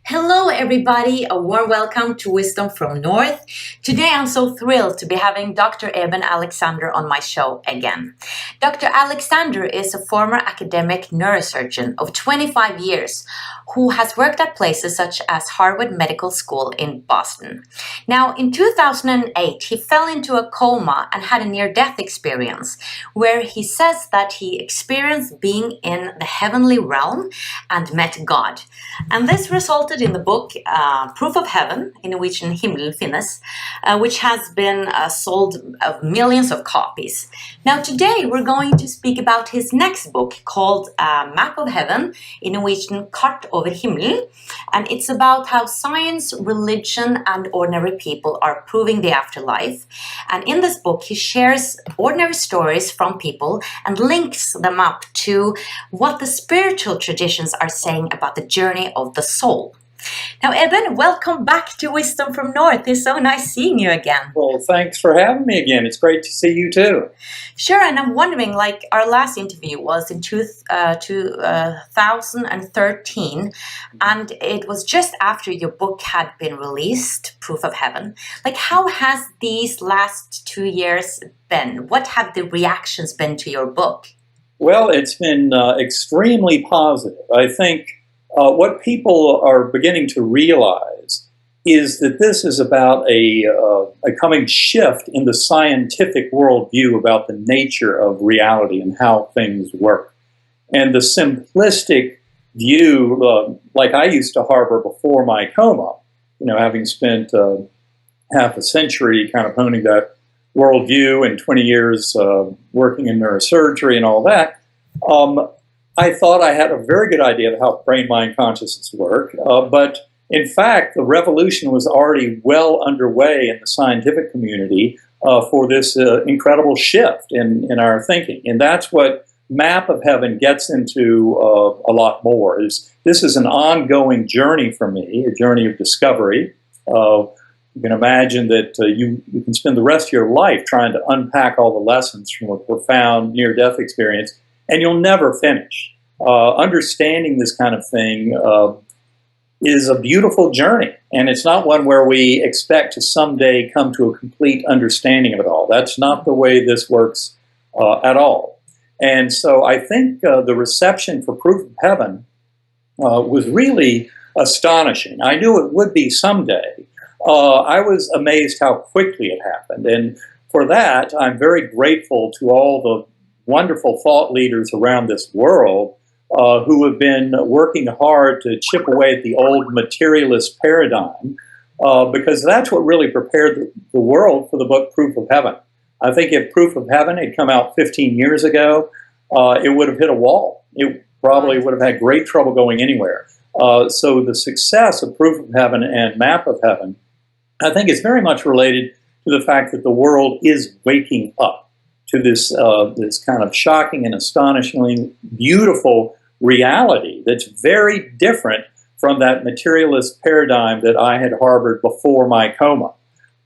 Hello, everybody. A warm welcome to Wisdom from North. Today, I'm so thrilled to be having Dr. Alexander on my show again. Dr. Alexander is a former academic neurosurgeon of 25 years who has worked at places such as Harvard Medical School in Boston. Now, in 2008, he fell into a coma and had a near-death experience where he says that he experienced being in the heavenly realm and met God. And this resulted in the book Proof of Heaven, in Norwegian Himmelen finnes, which has been sold millions of copies. Now today we're going to speak about his next book called Map of Heaven, in Norwegian Kart over himmelen, and it's about how science, religion and ordinary people are proving the afterlife. And in this book he shares ordinary stories from people and links them up to what the spiritual traditions are saying about the journey of the soul. Now, Eben, welcome back to Wisdom from North. It's so nice seeing you again. Well, thanks for having me again. It's great to see you too. Sure, and I'm wondering, like, our last interview was in 2013, and it was just after your book had been released, Proof of Heaven. Like, how has these last 2 years been? What have the reactions been to your book? Well, it's been extremely positive. I think what people are beginning to realize is that this is about a coming shift in the scientific worldview about the nature of reality and how things work. And the simplistic view, like I used to harbor before my coma, having spent half a century kind of honing that worldview and 20 years working in neurosurgery and all that, I thought I had a very good idea of how brain-mind consciousness work, but in fact, the revolution was already well underway in the scientific community for this incredible shift in our thinking. And that's what Map of Heaven gets into a lot more. This is an ongoing journey for me, a journey of discovery. You can imagine that you can spend the rest of your life trying to unpack all the lessons from a profound near-death experience, and you'll never finish. Understanding this kind of thing is a beautiful journey, and it's not one where we expect to someday come to a complete understanding of it all. That's not the way this works at all. And so I think the reception for Proof of Heaven was really astonishing. I knew it would be someday. I was amazed how quickly it happened, and for that I'm very grateful to all the wonderful thought leaders around this world who have been working hard to chip away at the old materialist paradigm, because that's what really prepared the world for the book Proof of Heaven. I think if Proof of Heaven had come out 15 years ago, it would have hit a wall. It probably would have had great trouble going anywhere. So the success of Proof of Heaven and Map of Heaven, I think, is very much related to the fact that the world is waking up to this kind of shocking and astonishingly beautiful reality that's very different from that materialist paradigm that I had harbored before my coma.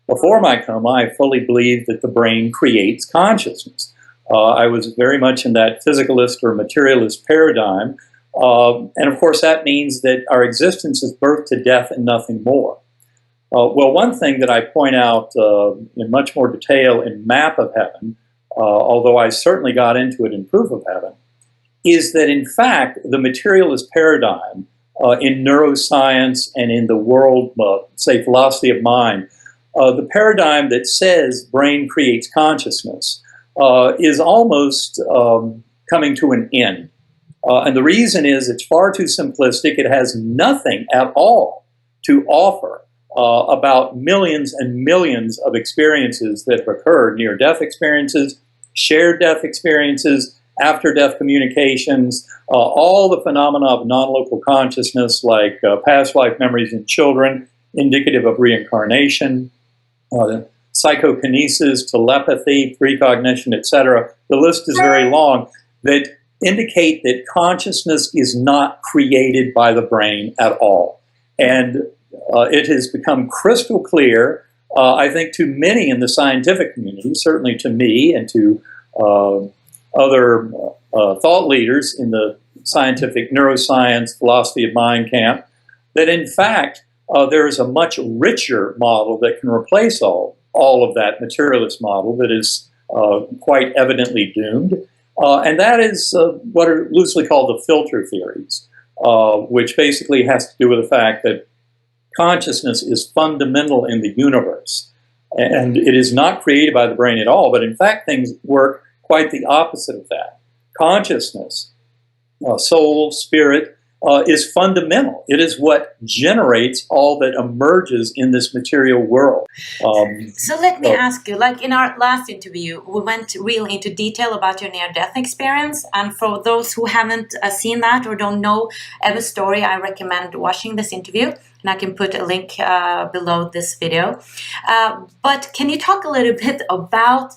Before my coma, I fully believed that the brain creates consciousness. I was very much in that physicalist or materialist paradigm, and of course that means that our existence is birth to death and nothing more. Well, one thing that I point out in much more detail in Map of Heaven, although I certainly got into it in Proof of Heaven, is that in fact the materialist paradigm in neuroscience and in the world, say, philosophy of mind, the paradigm that says brain creates consciousness is almost coming to an end. And the reason is it's far too simplistic. It has nothing at all to offer about millions and millions of experiences that have occurred, near-death experiences, shared death experiences, after-death communications, all the phenomena of non-local consciousness like past life memories in children, indicative of reincarnation, psychokinesis, telepathy, precognition, etc. The list is very long, that indicate that consciousness is not created by the brain at all. And it has become crystal clear, I think, to many in the scientific community, certainly to me and to other thought leaders in the scientific neuroscience, philosophy of mind camp, that in fact there is a much richer model that can replace all of that materialist model that is quite evidently doomed. And that is what are loosely called the filter theories, which basically has to do with the fact that consciousness is fundamental in the universe. And it is not created by the brain at all, but in fact things work quite the opposite of that. Consciousness, soul, spirit, is fundamental. It is what generates all that emerges in this material world. So let me ask you, like in our last interview, we went really into detail about your near-death experience. And for those who haven't seen that or don't know Eva's story, I recommend watching this interview. And I can put a link below this video. But can you talk a little bit about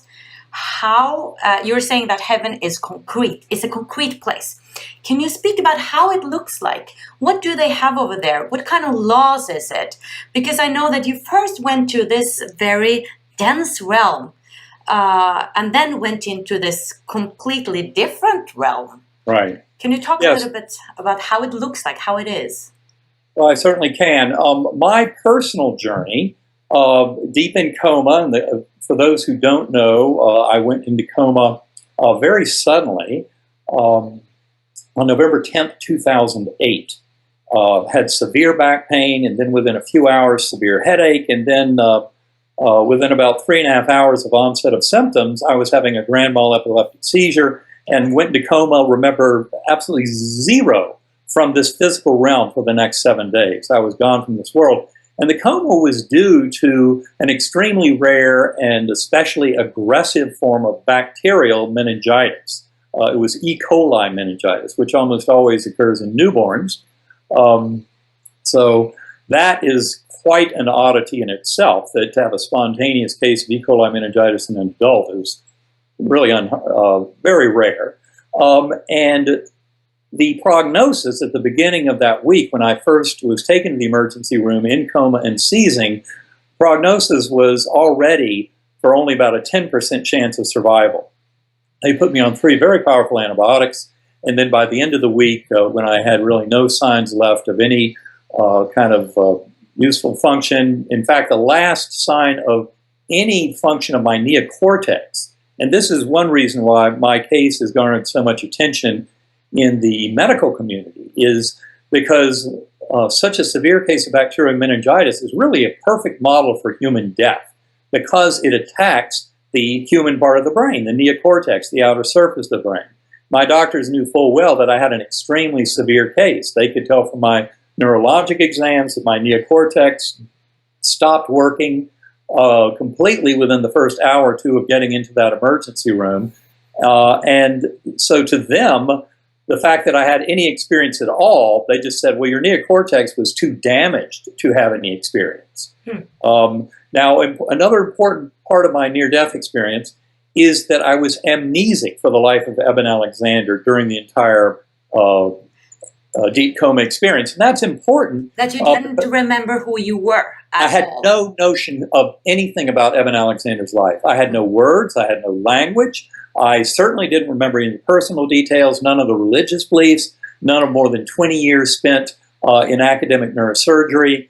how you're saying that heaven is concrete, it's a concrete place. Can you speak about how it looks like? What do they have over there? What kind of laws is it? Because I know that you first went to this very dense realm and then went into this completely different realm. Right. Can you talk a little bit about how it looks like, how it is? Well, I certainly can. My personal journey, deep in coma, and for those who don't know, I went into coma very suddenly on November 10th, 2008. Had severe back pain, and then within a few hours, severe headache, and then within about 3.5 hours of onset of symptoms, I was having a grand mal epileptic seizure and went into coma, remember absolutely zero from this physical realm for the next 7 days. I was gone from this world. And the coma was due to an extremely rare and especially aggressive form of bacterial meningitis. It was E. coli meningitis, which almost always occurs in newborns. So that is quite an oddity in itself, that to have a spontaneous case of E. coli meningitis in an adult is really very rare. And the prognosis at the beginning of that week, when I first was taken to the emergency room in coma and seizing, prognosis was already for only about a 10% chance of survival. They put me on 3 very powerful antibiotics, and then by the end of the week, when I had really no signs left of any kind of useful function, in fact, the last sign of any function of my neocortex, and this is one reason why my case has garnered so much attention in the medical community, is because such a severe case of bacterial meningitis is really a perfect model for human death, because it attacks the human part of the brain, the neocortex, the outer surface of the brain. My doctors knew full well that I had an extremely severe case. They could tell from my neurologic exams that my neocortex stopped working completely within the first hour or two of getting into that emergency room. And so to them, the fact that I had any experience at all, they just said, well, your neocortex was too damaged to have any experience. Now, another important part of my near-death experience is that I was amnesic for the life of Eben Alexander during the entire deep coma experience. And that's important. That you didn't remember who you were at I had all. no notion of anything about Eben Alexander's life. I had no words. I had no language. I certainly didn't remember any personal details, none of the religious beliefs, none of more than 20 years spent in academic neurosurgery.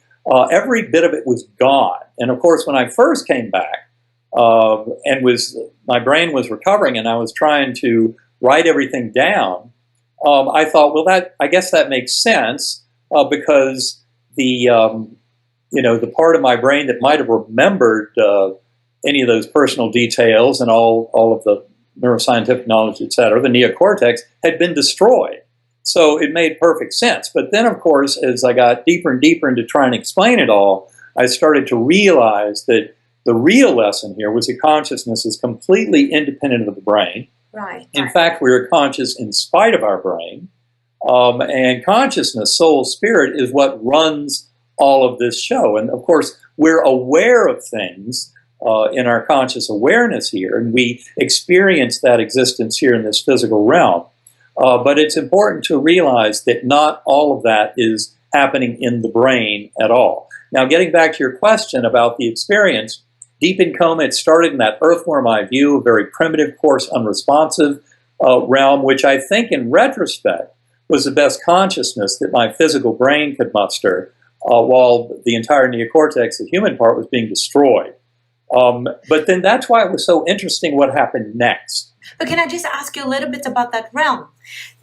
Every bit of it was gone. And of course, when I first came back and my brain was recovering and I was trying to write everything down, I thought, well, I guess that makes sense because the part of my brain that might have remembered any of those personal details and all of the neuroscientific knowledge, etc., the neocortex had been destroyed. So it made perfect sense. But then, of course, as I got deeper and deeper into trying to explain it all, I started to realize that the real lesson here was that consciousness is completely independent of the brain. Right. In fact, we are conscious in spite of our brain. And consciousness, soul, spirit, is what runs all of this show. And, of course, we're aware of things in our conscious awareness here, and we experience that existence here in this physical realm. But it's important to realize that not all of that is happening in the brain at all. Now, getting back to your question about the experience, deep in coma, it started in that earthworm eye view, a very primitive, coarse, unresponsive realm, which I think in retrospect was the best consciousness that my physical brain could muster. while the entire neocortex, the human part, was being destroyed. But then that's why it was so interesting what happened next. But can I just ask you a little bit about that realm?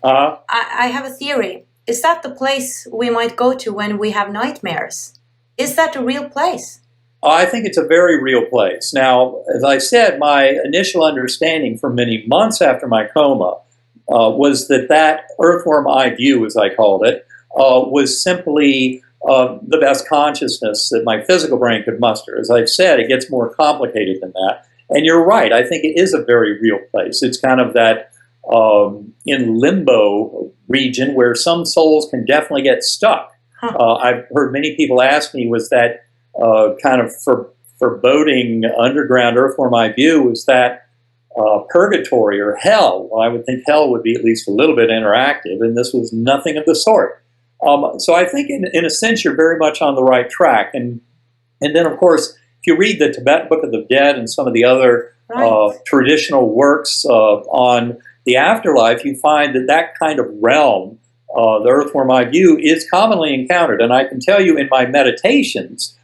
Uh-huh. I have a theory. Is that the place we might go to when we have nightmares? Is that a real place? I think it's a very real place. Now, as I said, my initial understanding for many months after my coma was that earthworm eye view, as I called it, was simply the best consciousness that my physical brain could muster. As I've said, it gets more complicated than that. And you're right, I think it is a very real place. It's kind of that in limbo region where some souls can definitely get stuck. I've heard many people ask me, was that kind of foreboding underground earthworm eye view, was that purgatory or hell? Well, I would think hell would be at least a little bit interactive, and this was nothing of the sort. So I think in a sense you're very much on the right track. And then, of course, if you read the Tibetan Book of the Dead and some of the other traditional works on the afterlife, you find that kind of realm, the earthworm eye view, is commonly encountered. And I can tell you in my meditations,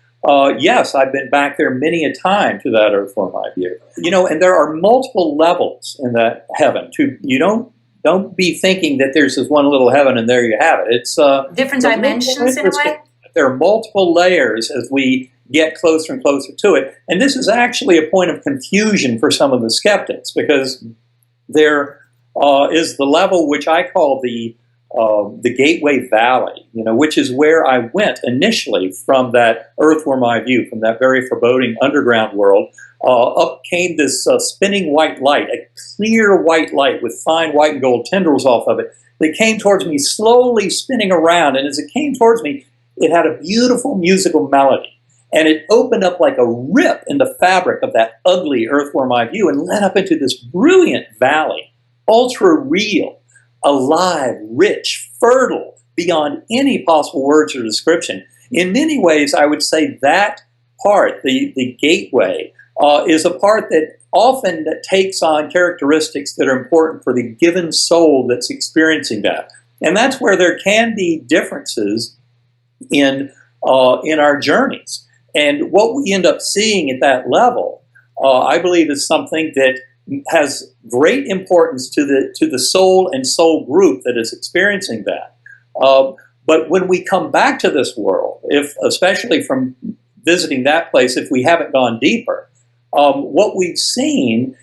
yes, I've been back there many a time to that earthworm eye view. And there are multiple levels in that heaven. You don't be thinking that there's this one little heaven and there you have it. It's different dimensions in a way. There are multiple layers as we get closer and closer to it. And this is actually a point of confusion for some of the skeptics, because there is the level which I call the Gateway Valley, which is where I went initially from that earthworm eye view, from that very foreboding underground world. Up came this spinning white light, a clear white light with fine white and gold tendrils off of it, that came towards me, slowly spinning around. And as it came towards me, it had a beautiful musical melody. And it opened up like a rip in the fabric of that ugly earthworm eye view and led up into this brilliant valley, ultra real, alive, rich, fertile, beyond any possible words or description. In many ways, I would say that part, the gateway, is a part that often takes on characteristics that are important for the given soul that's experiencing that. And that's where there can be differences in our journeys. And what we end up seeing at that level, I believe, is something that has great importance to the soul and soul group that is experiencing that. But when we come back to this world, especially from visiting that place, if we haven't gone deeper, what we've seen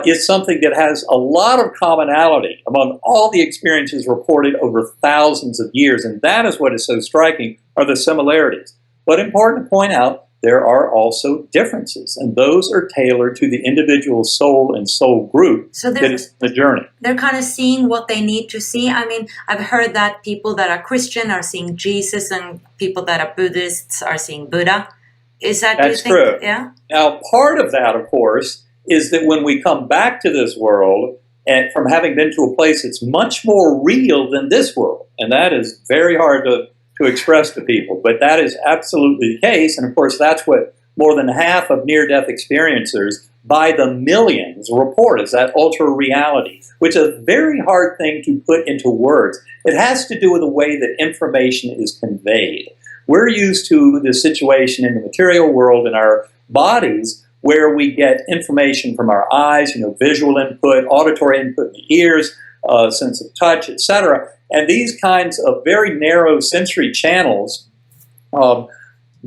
is something that has a lot of commonality among all the experiences reported over thousands of years. And that is what is so striking, are the similarities. But important to point out, there are also differences, and those are tailored to the individual soul and soul group that is the journey. They're kind of seeing what they need to see. I mean, I've heard that people that are Christian are seeing Jesus, and people that are Buddhists are seeing Buddha. Is that That's true? Yeah. Now, part of that, of course, is that when we come back to this world, and from having been to a place that's much more real than this world, and that is very hard to express to people, but that is absolutely the case. And of course, that's what more than half of near-death experiencers by the millions report, is that ultra reality, which is a very hard thing to put into words. It has to do with the way that information is conveyed. We're used to the situation in the material world in our bodies where we get information from our eyes, visual input, auditory input in the ears, sense of touch, etc. And these kinds of very narrow sensory channels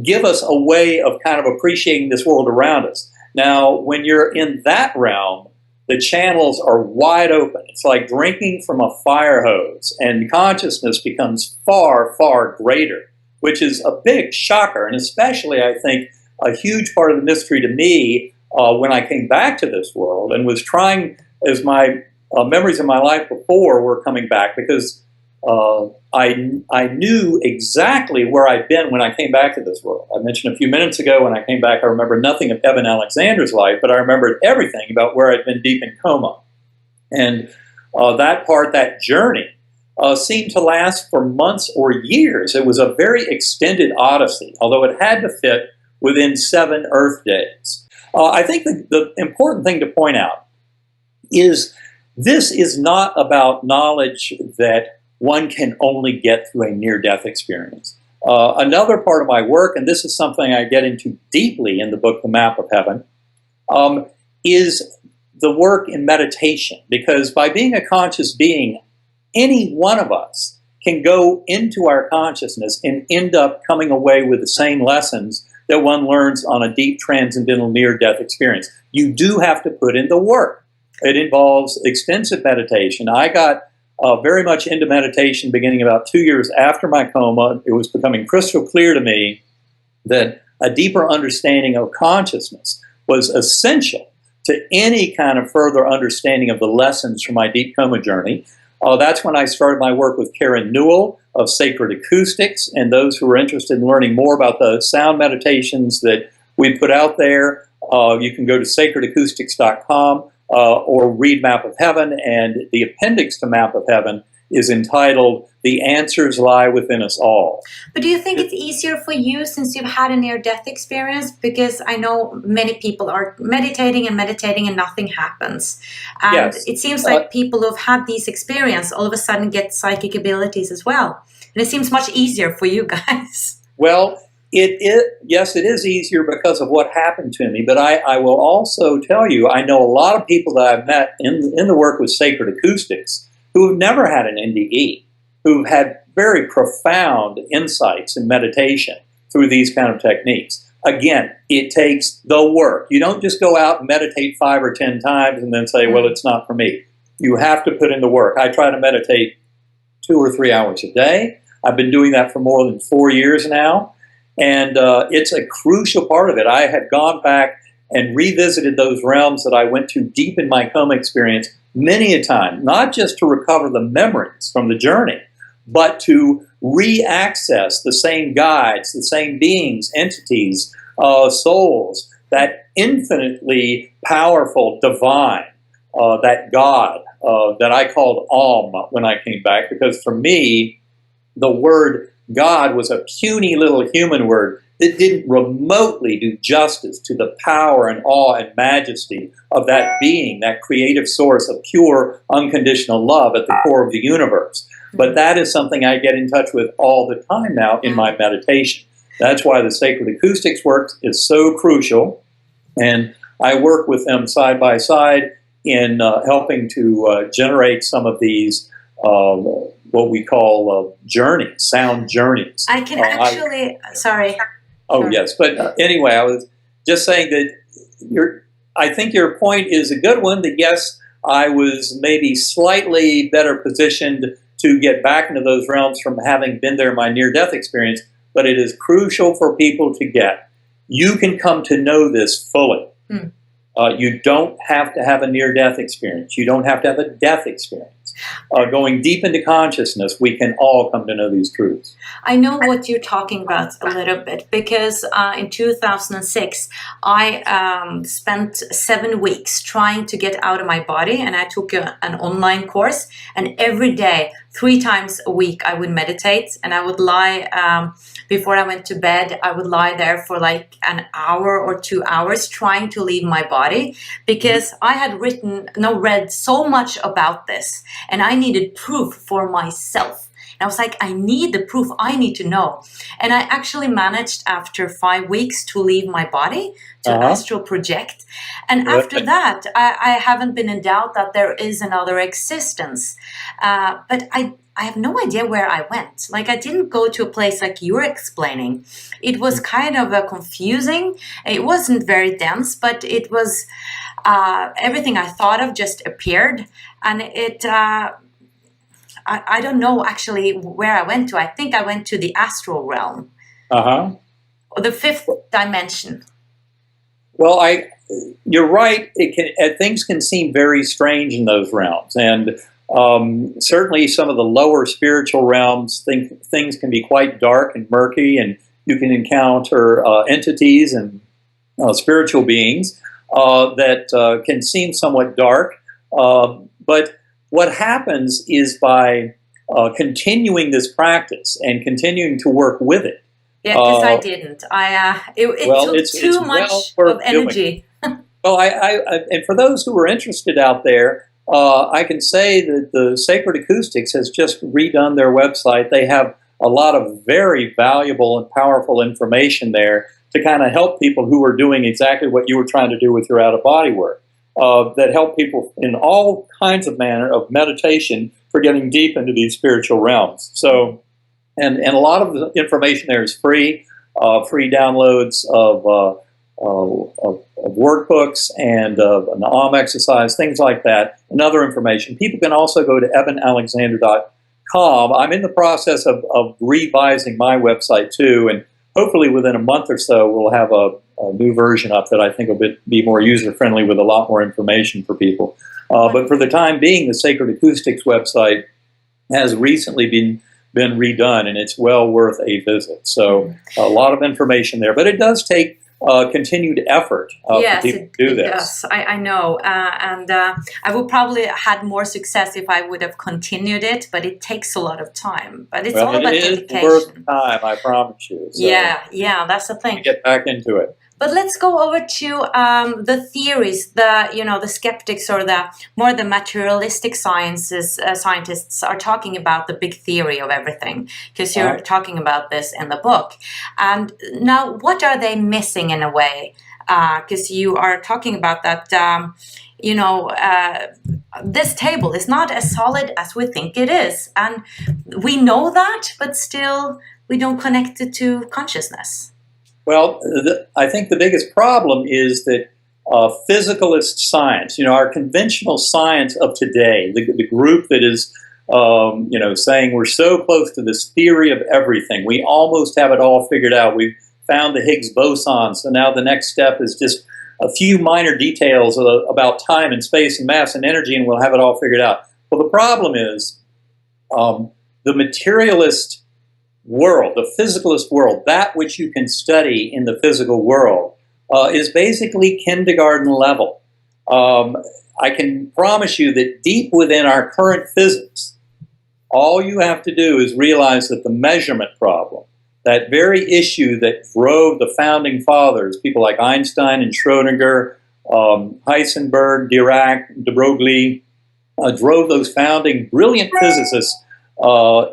give us a way of kind of appreciating this world around us. Now, when you're in that realm, the channels are wide open. It's like drinking from a fire hose, and consciousness becomes far, far greater, which is a big shocker, and especially, I think, a huge part of the mystery to me when I came back to this world and was trying, as my memories of my life before were coming back, because I knew exactly where I'd been when I came back to this world. I mentioned a few minutes ago when I came back, I remember nothing of Eben Alexander's life, but I remembered everything about where I'd been deep in coma. And that journey, seemed to last for months or years. It was a very extended odyssey, although it had to fit within 7 Earth days. I think the important thing to point out is this is not about knowledge that one can only get through a near-death experience. Another part of my work, and this is something I get into deeply in the book, The Map of Heaven, is the work in meditation. Because by being a conscious being, any one of us can go into our consciousness and end up coming away with the same lessons that one learns on a deep transcendental near-death experience. You do have to put in the work. It involves extensive meditation. I got very much into meditation beginning about 2 years after my coma. It was becoming crystal clear to me that a deeper understanding of consciousness was essential to any kind of further understanding of the lessons from my deep coma journey. That's when I started my work with Karen Newell of Sacred Acoustics, and those who are interested in learning more about the sound meditations that we put out there, you can go to sacredacoustics.com or read Map of Heaven, and the appendix to Map of Heaven is entitled The Answers Lie Within Us All. But do you think it's easier for you since you've had a near-death experience? Because I know many people are meditating and nothing happens. And Yes. it seems like people who've had these experiences all of a sudden get psychic abilities as well. And it seems much easier for you guys. Well, yes, it is easier because of what happened to me, but I will also tell you, I know a lot of people that I've met in the work with Sacred Acoustics who've never had an NDE, who've had very profound insights in meditation through these kind of techniques. Again, it takes the work. You don't just go out and meditate 5 or 10 times and then say, well, it's not for me. You have to put in the work. I try to meditate 2 or 3 hours a day. I've been doing that for more than 4 years now. And it's a crucial part of it. I had gone back and revisited those realms that I went to deep in my coma experience many a time, not just to recover the memories from the journey, but to re-access the same guides, the same beings, entities, souls, that infinitely powerful divine, that God that I called when I came back, because for me, the word God was a puny little human word that didn't remotely do justice to the power and awe and majesty of that being, that creative source of pure, unconditional love at the core of the universe. But that is something I get in touch with all the time now in my meditation. That's why the Sacred Acoustics work is so crucial, and I work with them side by side in helping to generate some of these what we call journeys, sound journeys. I can actually, sorry. Oh, Sure. yes. But anyway, I was just saying that I think your point is a good one, that yes, I was maybe slightly better positioned to get back into those realms from having been there in my near-death experience, but it is crucial for people to get. You can come to know this fully. You don't have to have a near-death experience. You don't have to have a death experience. Going deep into consciousness, we can all come to know these truths. I know what you're talking about a little bit, because in 2006, I spent 7 weeks trying to get out of my body, and I took an online course, and every day, 3 times a week, I would meditate, and I would lie, before I went to bed, I would lie there for like an hour or 2 hours trying to leave my body, because I had read so much about this, and I needed proof for myself. And I was like, I need the proof, I need to know. And I actually managed after 5 weeks to leave my body, to astral project. And after that, I haven't been in doubt that there is another existence. But I have no idea where I went. Like, I didn't go to a place like you were explaining. It was kind of confusing. It wasn't very dense, but it was everything I thought of just appeared. And I don't know actually where I went to. I think I went to the astral realm. Or the 5th dimension. Well, you're right. Things can seem very strange in those realms. And certainly some of the lower spiritual realms, things can be quite dark and murky, and you can encounter entities and spiritual beings that can seem somewhat dark. But what happens is by continuing this practice and continuing to work with it. Yeah, because I didn't. It took too much of energy. Well, and for those who are interested out there, I can say that the Sacred Acoustics has just redone their website. They have a lot of very valuable and powerful information there to kind of help people who are doing exactly what you were trying to do with your out-of-body work. That help people in all kinds of manner of meditation for getting deep into these spiritual realms. So, and a lot of the information there is free, free downloads of workbooks and an AUM exercise, things like that, and other information. People can also go to ebenalexander.com. I'm in the process of revising my website too, and hopefully within a month or so we'll have a new version up that I think will be more user-friendly with a lot more information for people. But for the time being, the Sacred Acoustics website has recently been redone, and it's well worth a visit. So a lot of information there. But it does take continued effort for people to do this. Yes, I know. And I would probably had more success if I would have continued it, but it takes a lot of time. But it's all about dedication. It is worth the time, I promise you. So yeah, that's the thing. Get back into it. But let's go over to the theories, the skeptics or the materialistic scientists are talking about the big theory of everything, because you're talking about this in the book. And now, what are they missing in a way? Because you are talking about that, this table is not as solid as we think it is. And we know that, but still we don't connect it to consciousness. Well, I think the biggest problem is that physicalist science, our conventional science of today, the group that is, saying we're so close to this theory of everything, we almost have it all figured out. We've found the Higgs boson, so now the next step is just a few minor details about time and space and mass and energy, and we'll have it all figured out. Well, the problem is the materialist world, the physicalist world, that which you can study in the physical world, is basically kindergarten level. I can promise you that deep within our current physics, all you have to do is realize that the measurement problem, that very issue that drove the founding fathers, people like Einstein and Schrödinger, Heisenberg, Dirac, de Broglie, drove those founding brilliant physicists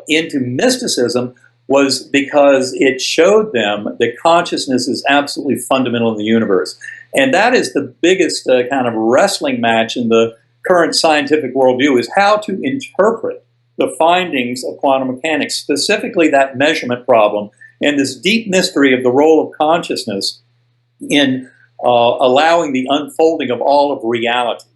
into mysticism, was because it showed them that consciousness is absolutely fundamental in the universe. And that is the biggest kind of wrestling match in the current scientific worldview, is how to interpret the findings of quantum mechanics, specifically that measurement problem, and this deep mystery of the role of consciousness in allowing the unfolding of all of reality.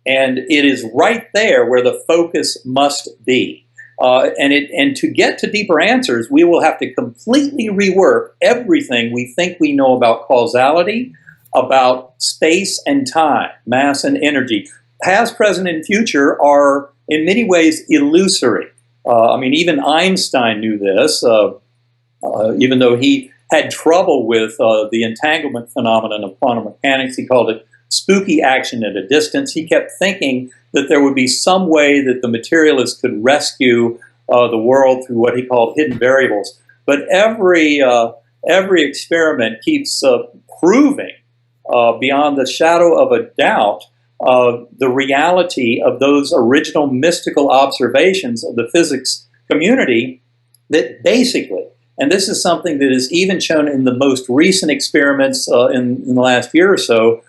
And it is right there where the focus must be. And to get to deeper answers, we will have to completely rework everything we think we know about causality, about space and time, mass and energy. Past, present, and future are in many ways illusory. Even Einstein knew this, even though he had trouble with the entanglement phenomenon of quantum mechanics. He called it spooky action at a distance. He kept thinking that there would be some way that the materialists could rescue the world through what he called hidden variables. But every experiment keeps proving beyond the shadow of a doubt the reality of those original mystical observations of the physics community, that basically, and this is something that is even shown in the most recent experiments in the last year or so,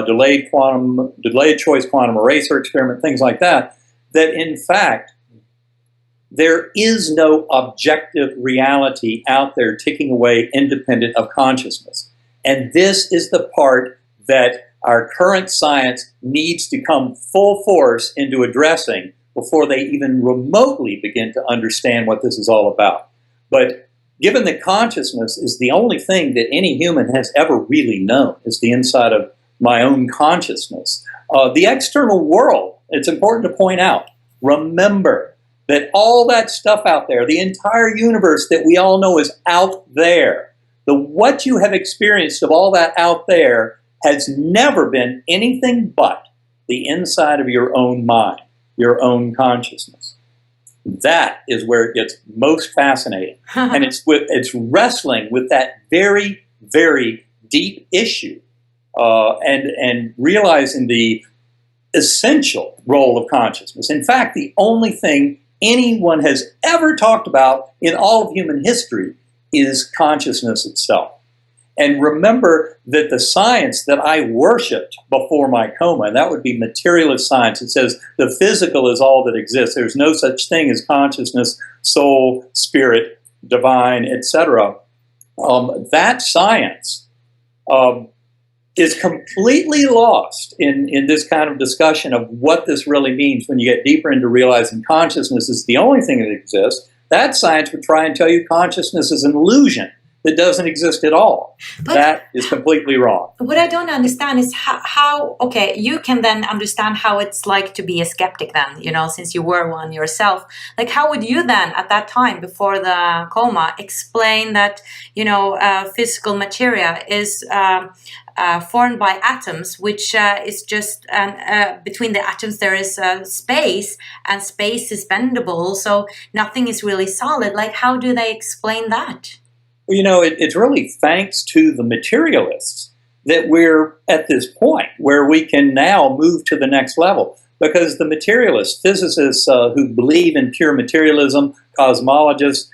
delayed choice quantum eraser experiment, things like that, that in fact there is no objective reality out there ticking away independent of consciousness. And this is the part that our current science needs to come full force into addressing before they even remotely begin to understand what this is all about. But given that consciousness is the only thing that any human has ever really known, is the inside of my own consciousness. The external world, it's important to point out, remember that all that stuff out there, the entire universe that we all know is out there. What you have experienced of all that out there has never been anything but the inside of your own mind, your own consciousness. That is where it gets most fascinating. And it's wrestling with that very, very deep issue. And realizing the essential role of consciousness. In fact, the only thing anyone has ever talked about in all of human history is consciousness itself. And remember that the science that I worshipped before my coma, and that would be materialist science, it says the physical is all that exists. There's no such thing as consciousness, soul, spirit, divine, etc. That science is completely lost in this kind of discussion of what this really means when you get deeper into realizing consciousness is the only thing that exists. That science would try and tell you consciousness is an illusion that doesn't exist at all. But that is completely wrong. What I don't understand is how, okay, you can then understand how it's like to be a skeptic then, you know, since you were one yourself. Like, how would you then, at that time, before the coma, explain that, you know, physical materia is formed by atoms, which is just, between the atoms there is space, and space is bendable, so nothing is really solid. Like, how do they explain that? You know, it's really thanks to the materialists that we're at this point where we can now move to the next level. Because the materialists, physicists who believe in pure materialism, cosmologists,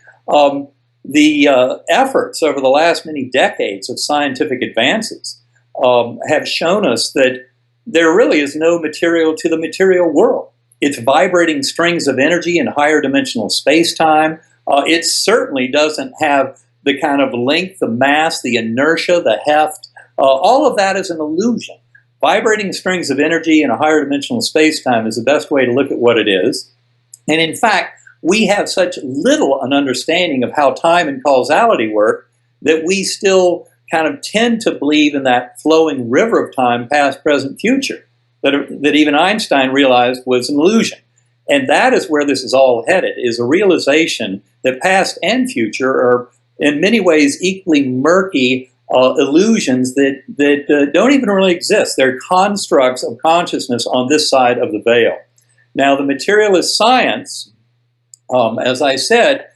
the efforts over the last many decades of scientific advances have shown us that there really is no material to the material world. It's vibrating strings of energy in higher dimensional space-time. It certainly doesn't have the kind of length, the mass, the inertia, the heft. All of that is an illusion. Vibrating strings of energy in a higher dimensional space-time is the best way to look at what it is. And in fact, we have such little an understanding of how time and causality work that we still kind of tend to believe in that flowing river of time, past, present, future, that even Einstein realized was an illusion. And that is where this is all headed, is a realization that past and future are in many ways equally murky illusions that don't even really exist. They're constructs of consciousness on this side of the veil. Now, the materialist science, as I said,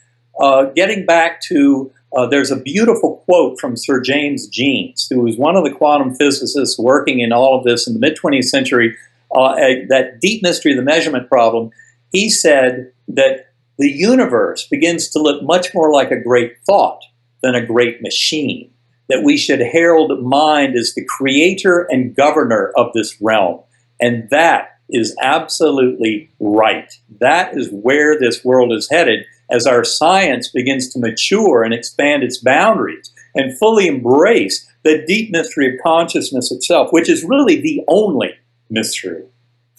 getting back to, there's a beautiful quote from Sir James Jeans, who was one of the quantum physicists working in all of this in the mid-20th century, that deep mystery of the measurement problem. He said that the universe begins to look much more like a great thought than a great machine, that we should herald mind as the creator and governor of this realm. And that is absolutely right. That is where this world is headed as our science begins to mature and expand its boundaries and fully embrace the deep mystery of consciousness itself, which is really the only mystery.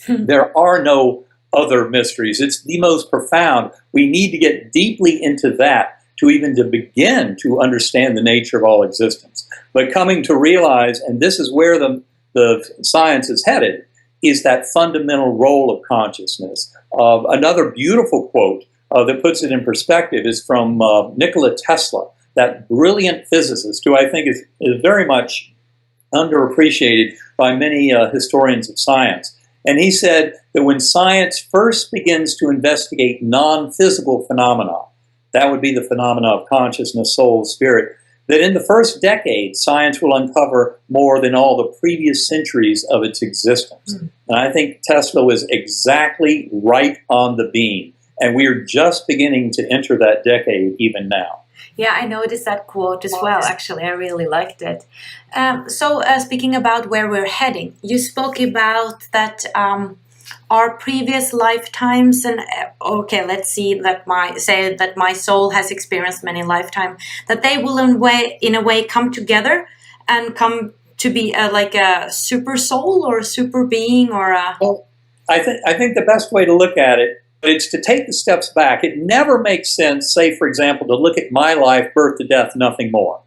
There are no other mysteries. It's the most profound. We need to get deeply into that to even to begin to understand the nature of all existence. But coming to realize, and this is where the science is headed, is that fundamental role of consciousness. Another beautiful quote that puts it in perspective is from Nikola Tesla, that brilliant physicist who I think is very much underappreciated by many historians of science. And he said that when science first begins to investigate non-physical phenomena, that would be the phenomena of consciousness, soul, spirit, that in the first decade, science will uncover more than all the previous centuries of its existence. And I think Tesla was exactly right on the beam. And we are just beginning to enter that decade even now. Yeah, I noticed that quote as well. Actually, I really liked it. So speaking about where we're heading, you spoke about that our previous lifetimes, and okay, let's see that my soul has experienced many lifetimes, that they will in a way come together and come to be like a super soul or a super being or a... Well, I think the best way to look at it, it's to take the steps back. It never makes sense, say, for example, to look at my life, birth to death, nothing more.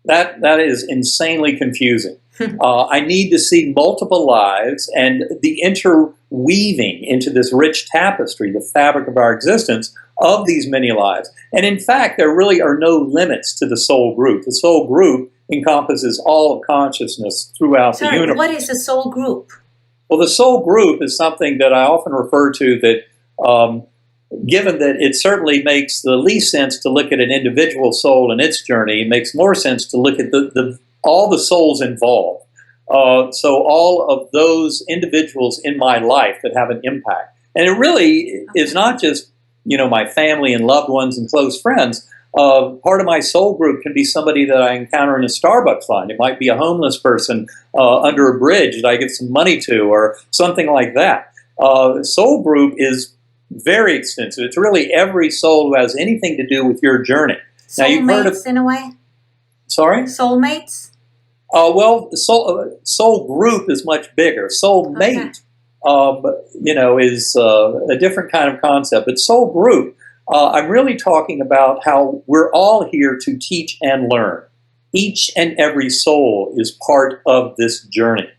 That is insanely confusing. I need to see multiple lives and the interweaving into this rich tapestry, the fabric of our existence, of these many lives. And in fact, there really are no limits to the soul group. The soul group encompasses all of consciousness throughout the universe. What is a soul group? Well, the soul group is something that I often refer to that given that it certainly makes the least sense to look at an individual soul and its journey, it makes more sense to look at all the souls involved. So all of those individuals in my life that have an impact. And it really is not just my family and loved ones and close friends. Part of my soul group can be somebody that I encounter in a Starbucks line. It might be a homeless person under a bridge that I give some money to, or something like that. Soul group is very extensive. It's really every soul who has anything to do with your journey. Now, you've heard of, Soulmates, in a way? Sorry? Soulmates? Well, soul group is much bigger. Soulmate, is a different kind of concept. But soul group, I'm really talking about how we're all here to teach and learn. Each and every soul is part of this journey.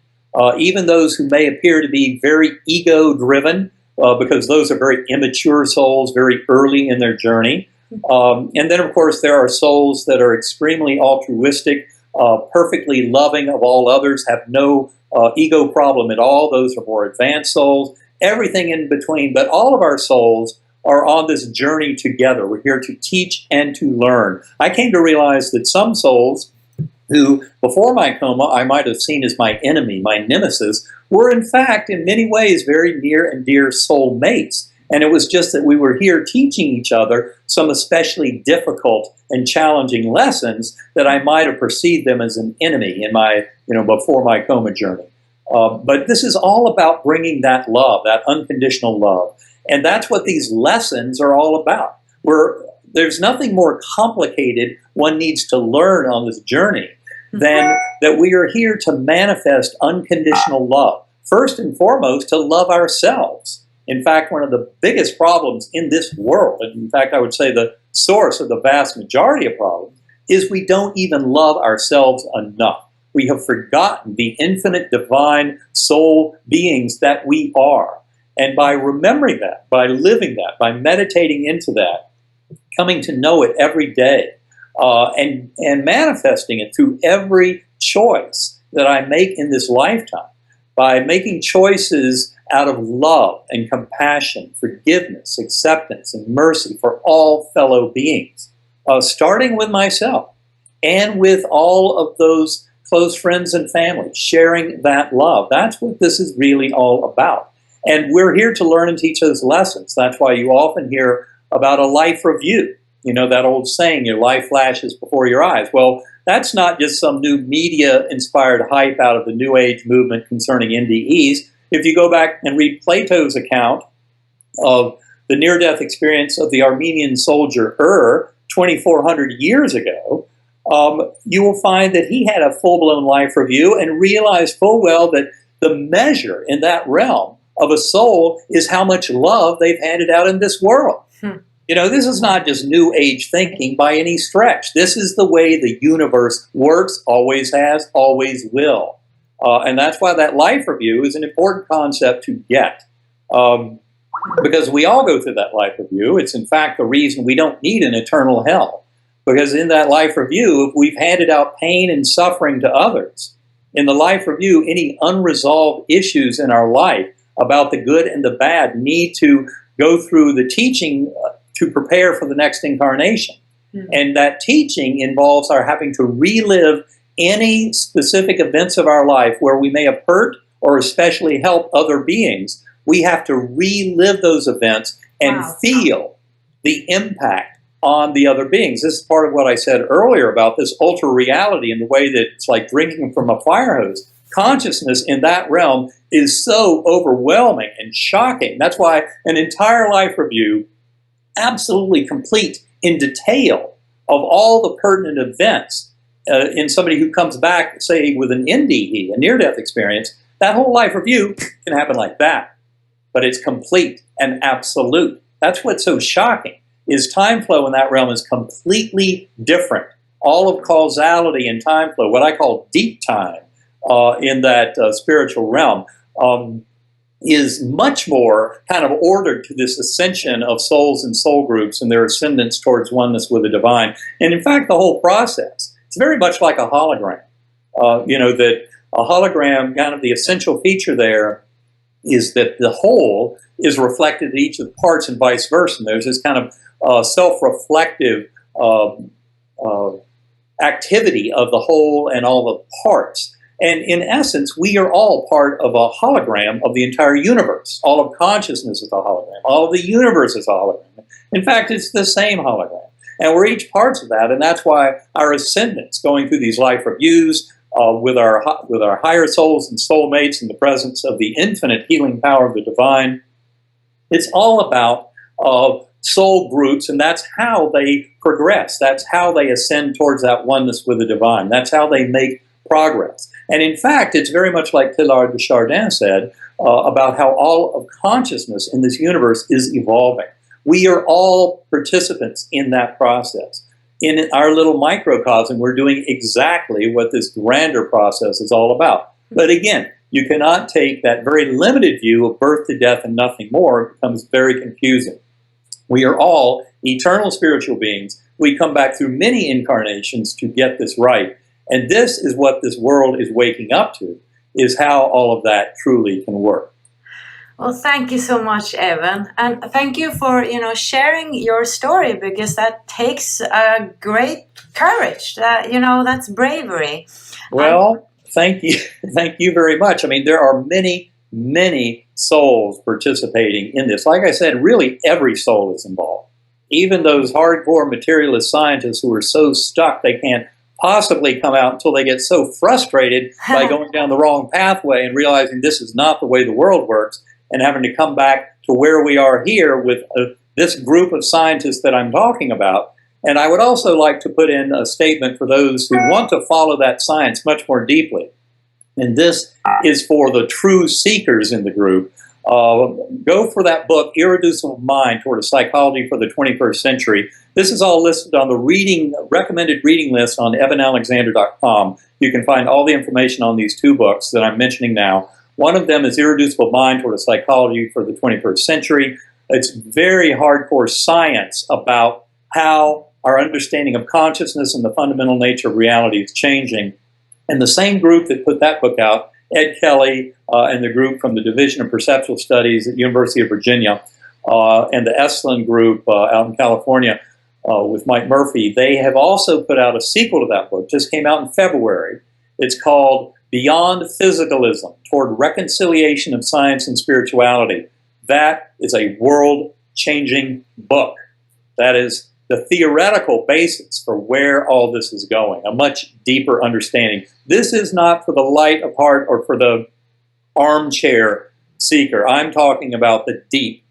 Even those who may appear to be very ego-driven, because those are very immature souls, very early in their journey. And then, of course, there are souls that are extremely altruistic, perfectly loving of all others, have no ego problem at all. Those are more advanced souls, everything in between. But all of our souls are on this journey together. We're here to teach and to learn. I came to realize that some souls who, before my coma, I might have seen as my enemy, my nemesis, were in fact, in many ways, very near and dear soul mates. And it was just that we were here teaching each other some especially difficult and challenging lessons that I might have perceived them as an enemy in my, before my coma journey. But this is all about bringing that love, that unconditional love. And that's what these lessons are all about. There's nothing more complicated one needs to learn on this journey than that we are here to manifest unconditional love. First and foremost, to love ourselves. In fact, one of the biggest problems in this world, and in fact I would say the source of the vast majority of problems, is we don't even love ourselves enough. We have forgotten the infinite divine soul beings that we are. And by remembering that, by living that, by meditating into that, coming to know it every day, and manifesting it through every choice that I make in this lifetime, by making choices out of love and compassion, forgiveness, acceptance, and mercy for all fellow beings, starting with myself and with all of those close friends and family, sharing that love. That's what this is really all about. And we're here to learn and teach those lessons. That's why you often hear about a life review. That old saying, your life flashes before your eyes. Well, that's not just some new media-inspired hype out of the New Age movement concerning NDEs. If you go back and read Plato's account of the near-death experience of the Armenian soldier 2,400 years ago, you will find that he had a full-blown life review and realized full well that the measure in that realm of a soul is how much love they've handed out in this world. This is not just New Age thinking by any stretch. This is the way the universe works, always has, always will. And that's why that life review is an important concept to get. Because we all go through that life review. It's in fact the reason we don't need an eternal hell. Because in that life review, if we've handed out pain and suffering to others, in the life review, any unresolved issues in our life about the good and the bad need to go through the teaching to prepare for the next incarnation. And that teaching involves our having to relive any specific events of our life where we may have hurt or especially helped other beings. We have to relive those events and feel the impact on the other beings. This is part of what I said earlier about this ultra reality and the way that it's like drinking from a fire hose. Consciousness in that realm is so overwhelming and shocking. That's why an entire life review, absolutely complete in detail of all the pertinent events in somebody who comes back, say, with an NDE, a near-death experience, that whole life review can happen like that. But it's complete and absolute. That's what's so shocking, is time flow in that realm is completely different. All of causality and time flow, what I call deep time in that spiritual realm, is much more kind of ordered to this ascension of souls and soul groups and their ascendance towards oneness with the divine. And in fact, the whole process, it's very much like a hologram. That a hologram, kind of the essential feature there is that the whole is reflected in each of the parts and vice versa. And there's this kind of self-reflective activity of the whole and all the parts. And in essence, we are all part of a hologram of the entire universe. All of consciousness is a hologram. All of the universe is a hologram. In fact, it's the same hologram. And we're each parts of that, and that's why our ascendants, going through these life reviews with our higher souls and soulmates in the presence of the infinite healing power of the divine, it's all about soul groups, and that's how they progress. That's how they ascend towards that oneness with the divine. That's how they make progress. And in fact, it's very much like Teilhard de Chardin said about how all of consciousness in this universe is evolving. We are all participants in that process. In our little microcosm, we're doing exactly what this grander process is all about. But again, you cannot take that very limited view of birth to death and nothing more. It becomes very confusing. We are all eternal spiritual beings. We come back through many incarnations to get this right. And this is what this world is waking up to, is how all of that truly can work. Well, thank you so much, Evan, and thank you for sharing your story, because that takes great courage. That's bravery. Well, thank you very much. I mean, there are many souls participating in this. Like I said, really every soul is involved. Even those hardcore materialist scientists who are so stuck they can't possibly come out until they get so frustrated by going down the wrong pathway and realizing this is not the way the world works, and having to come back to where we are here with this group of scientists that I'm talking about. And I would also like to put in a statement for those who want to follow that science much more deeply. And this is for the true seekers in the group. Go for that book, Irreducible Mind Toward a Psychology for the 21st Century. This is all listed on the recommended reading list on evanalexander.com. You can find all the information on these two books that I'm mentioning now. One of them is Irreducible Mind Toward a Psychology for the 21st Century. It's very hardcore science about how our understanding of consciousness and the fundamental nature of reality is changing. And the same group that put that book out, Ed Kelly and the group from the Division of Perceptual Studies at the University of Virginia, and the Esalen group out in California with Mike Murphy, they have also put out a sequel to that book, just came out in February. It's called Beyond Physicalism, Toward Reconciliation of Science and Spirituality. That is a world-changing book. That is the theoretical basis for where all this is going, a much deeper understanding. This is not for the light of heart or for the armchair seeker. I'm talking about the deep,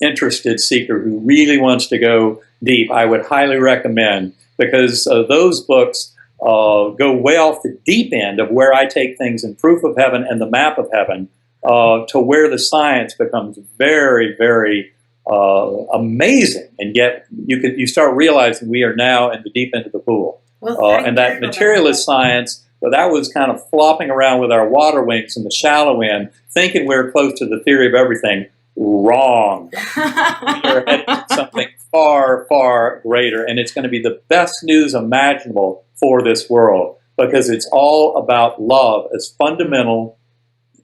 interested seeker who really wants to go deep. I would highly recommend, because those books go way off the deep end of where I take things in Proof of Heaven and the Map of Heaven to where the science becomes very, very amazing. And yet you start realizing we are now in the deep end of the pool. And that materialist science, well, that was kind of flopping around with our water wings in the shallow end, thinking we're close to the theory of everything. Wrong. We are headed to something far, far greater, and it's going to be the best news imaginable for this world, because it's all about love as fundamental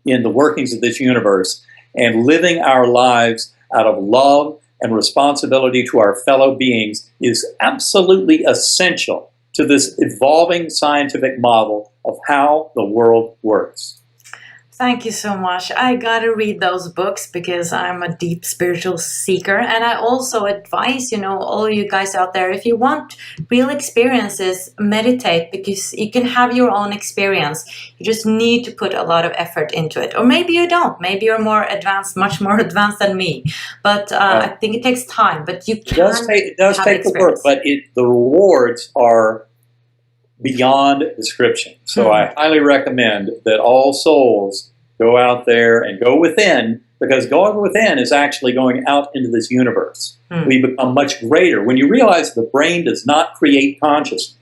in the workings of this universe, and living our lives out of love and responsibility to our fellow beings is absolutely essential to this evolving scientific model of how the world works. Thank you so much. I gotta read those books because I'm a deep spiritual seeker. And I also advise, all you guys out there, if you want real experiences, meditate, because you can have your own experience. You just need to put a lot of effort into it. Or maybe you don't. Maybe you're more advanced, much more advanced than me. But I think it takes time. But you can. It does take the work, but the rewards are beyond description. So I highly recommend that all souls go out there and go within, because going within is actually going out into this universe. We become much greater. When you realize the brain does not create consciousness,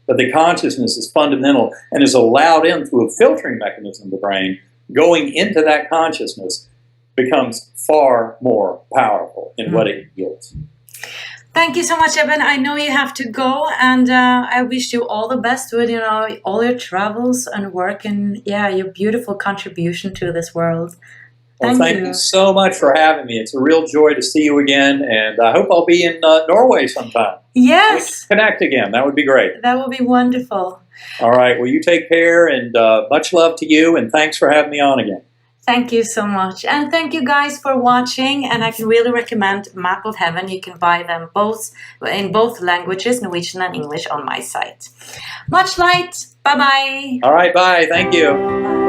but the consciousness is fundamental and is allowed in through a filtering mechanism of the brain, going into that consciousness becomes far more powerful in what it yields. Thank you so much, Evan. I know you have to go, and I wish you all the best with, all your travels and work, and your beautiful contribution to this world. Well, thank you so much for having me. It's a real joy to see you again, and I hope I'll be in Norway sometime. Yes. We can connect again. That would be great. That would be wonderful. All right. Well, you take care, and much love to you, and thanks for having me on again. Thank you so much. And thank you guys for watching. And I can really recommend Map of Heaven. You can buy them both in both languages, Norwegian and English, on my site. Much light. Bye-bye. All right. Bye. Thank you. Bye.